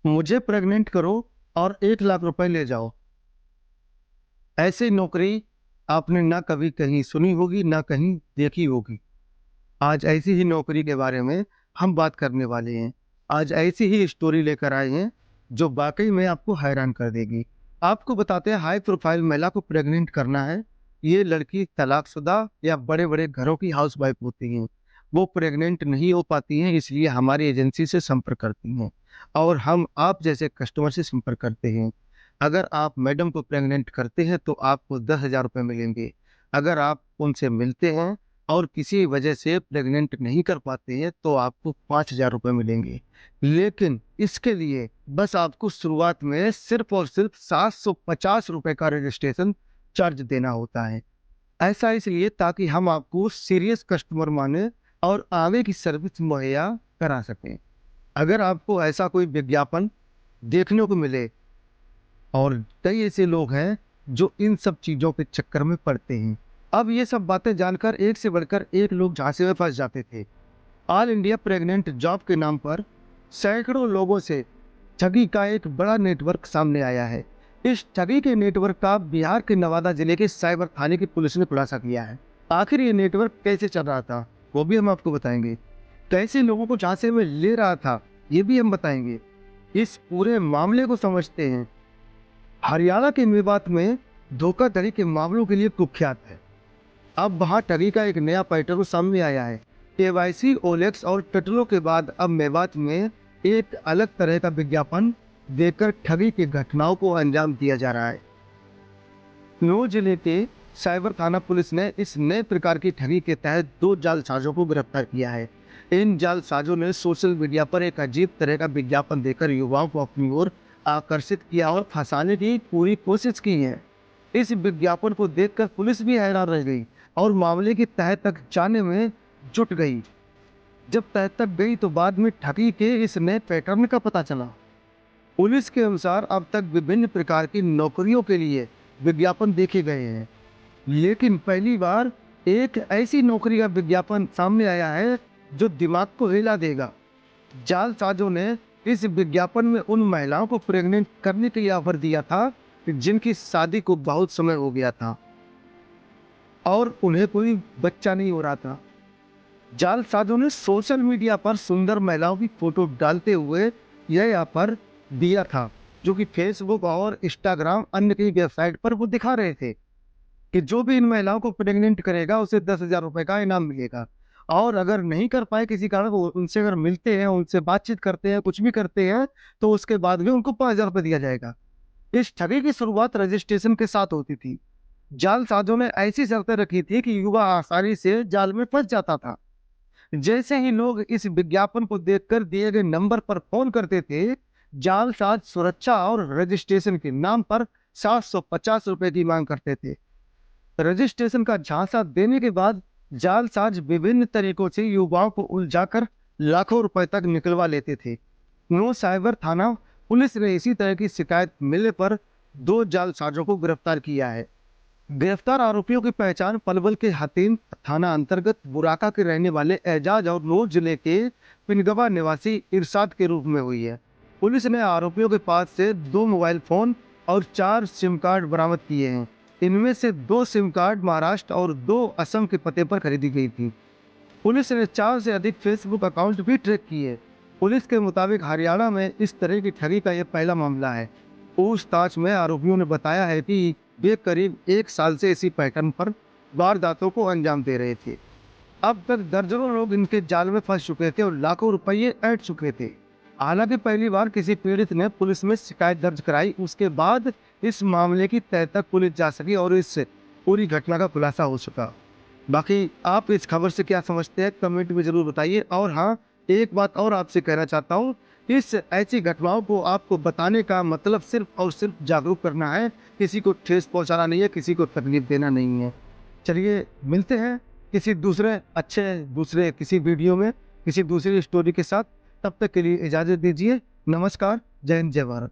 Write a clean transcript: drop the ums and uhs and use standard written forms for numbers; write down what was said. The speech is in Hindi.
मुझे प्रेग्नेंट करो और 1 लाख रुपए ले जाओ। ऐसी नौकरी आपने ना कभी कहीं सुनी होगी ना कहीं देखी होगी। आज ऐसी ही नौकरी के बारे में हम बात करने वाले हैं। आज ऐसी ही स्टोरी लेकर आए हैं जो वाकई में आपको हैरान कर देगी। आपको बताते हैं, हाई प्रोफाइल महिला को प्रेग्नेंट करना है। ये लड़की तलाकशुदा या बड़े बड़े घरों की हाउसवाइफ होती हैं। वो प्रेग्नेंट नहीं हो पाती हैं, इसलिए हमारी एजेंसी से संपर्क करती हैं और हम आप जैसे कस्टमर से संपर्क करते हैं। अगर आप मैडम को प्रेग्नेंट करते हैं तो आपको 10,000 रुपये मिलेंगे। अगर आप उनसे मिलते हैं और किसी वजह से प्रेग्नेंट नहीं कर पाते हैं तो आपको 5,000 रुपये मिलेंगे। लेकिन इसके लिए बस आपको शुरुआत में सिर्फ और सिर्फ 750 रुपये का रजिस्ट्रेशन चार्ज देना होता है। ऐसा इसलिए ताकि हम आपको सीरियस कस्टमर माने और आगे की सर्विस मुहैया करा सकें। अगर आपको ऐसा कोई विज्ञापन देखने को मिले, और कई ऐसे लोग हैं जो इन सब चीज़ों के चक्कर में पड़ते हैं। अब ये सब बातें जानकर एक से बढ़कर एक लोग झांसे में फंस जाते थे। ऑल इंडिया प्रेग्नेंट जॉब के नाम पर सैकड़ों लोगों से ठगी का एक बड़ा नेटवर्क सामने आया है। इस ठगी के नेटवर्क का बिहार के नवादा जिले के साइबर थाने की पुलिस ने खुलासा किया है। आखिर ये नेटवर्क कैसे चल रहा था वो भी हम आपको बताएंगे। कैसे लोगों को झांसे में ले रहा था ये भी हम बताएंगे। इस पूरे मामले को समझते हैं। हरियाणा के मेवात में धोखाधड़ी के मामलों के लिए कुख्यात है। अब वहां ठगी का एक नया पैटर्न सामने आया है। केवाईसी, ओलेक्स और टटलों के बाद अब मेवात में एक अलग तरह का विज्ञापन देकर ठगी की घटनाओं को अंजाम दिया जा रहा है। नौ जिले के साइबर थाना पुलिस ने इस नए प्रकार की ठगी के तहत 2 जालसाजों को गिरफ्तार किया है। इन जालसाजों ने सोशल मीडिया पर एक अजीब तरह का विज्ञापन देकर युवाओं को अपनी ओर आकर्षित किया और फंसाने की पूरी कोशिश की है। इस विज्ञापन को देखकर पुलिस भी हैरान रह गई और मामले की तह तक जाने में जुट गई। जब तह तक गई तो बाद में ठगी के इस नए पैटर्न का पता चला। पुलिस के अनुसार अब तक विभिन्न प्रकार की नौकरियों के लिए विज्ञापन देखे गए हैं, लेकिन पहली बार एक ऐसी नौकरी का विज्ञापन सामने आया है जो दिमाग को हिला देगा। जालसाजों ने इस विज्ञापन में उन महिलाओं को प्रेग्नेंट करने के लिए ऑफर दिया था जिनकी शादी को बहुत समय हो गया था और उन्हें कोई बच्चा नहीं हो रहा था। जालसाजों ने सोशल मीडिया पर सुंदर महिलाओं की फोटो डालते हुए यह ऑफर दिया था, जो कि फेसबुक और इंस्टाग्राम अन्य कई वेबसाइट पर वो दिखा रहे थे कि जो भी इन महिलाओं को प्रेग्नेंट करेगा उसे 10,000 रुपये का इनाम मिलेगा। और अगर नहीं कर पाए किसी कारण, वो उनसे अगर मिलते हैं, उनसे बातचीत करते हैं, कुछ भी करते हैं, तो उसके बाद भी उनको 5,000 रुपये दिया जाएगा। इस ठगी की शुरुआत रजिस्ट्रेशन के साथ होती थी। जालसाजों ने ऐसी शर्तें रखी थी कि युवा आसानी से जाल में फंस जाता था। जैसे ही लोग इस विज्ञापन को देखकर दिए गए नंबर पर फोन करते थे, जालसाज सुरक्षा और रजिस्ट्रेशन के नाम पर 750 रुपये की मांग करते थे। रजिस्ट्रेशन का झांसा देने के बाद जालसाज विभिन्न तरीकों से युवाओं को उलझाकर लाखों रुपए तक निकलवा लेते थे। नो साइबर थाना पुलिस ने इसी तरह की शिकायत मिलने पर 2 जालसाजों को गिरफ्तार किया है। गिरफ्तार आरोपियों की पहचान पलवल के हतीम थाना अंतर्गत बुराका के रहने वाले एजाज और नूर जिले के पिनगवा निवासी इरशाद के रूप में हुई है। पुलिस ने आरोपियों के पास से 2 मोबाइल फोन और 4 सिम कार्ड बरामद किए हैं। इनमें से 2 सिम कार्ड महाराष्ट्र और 2 असम के पते पर खरीदी गई थी। पुलिस ने 4 से अधिक फेसबुक अकाउंट भी ट्रैक किए। पुलिस के मुताबिक हरियाणा में इस तरह की ठगी का यह पहला मामला है। पूछताछ में आरोपियों ने बताया है कि वे करीब 1 साल से इसी पैटर्न पर वारदातों को अंजाम दे रहे थे। अब तक दर्जनों लोग इनके जाल में फंस चुके थे और लाखों रुपये ऐंठ चुके थे। हालांकि पहली बार किसी पीड़ित ने पुलिस में शिकायत दर्ज कराई, उसके बाद इस मामले की तह तक पुलिस जा सकी और इस पूरी घटना का खुलासा हो सका। बाकी आप इस खबर से क्या समझते हैं कमेंट में ज़रूर बताइए। और हाँ, एक बात और आपसे कहना चाहता हूँ, इस ऐसी घटनाओं को आपको बताने का मतलब सिर्फ और सिर्फ जागरूक करना है, किसी को ठेस पहुँचाना नहीं है, किसी को तकलीफ देना नहीं है। चलिए मिलते हैं किसी दूसरे किसी वीडियो में, किसी दूसरी स्टोरी के साथ। तब तक के लिए इजाज़त दीजिए। नमस्कार। जय हिंद, जय भारत।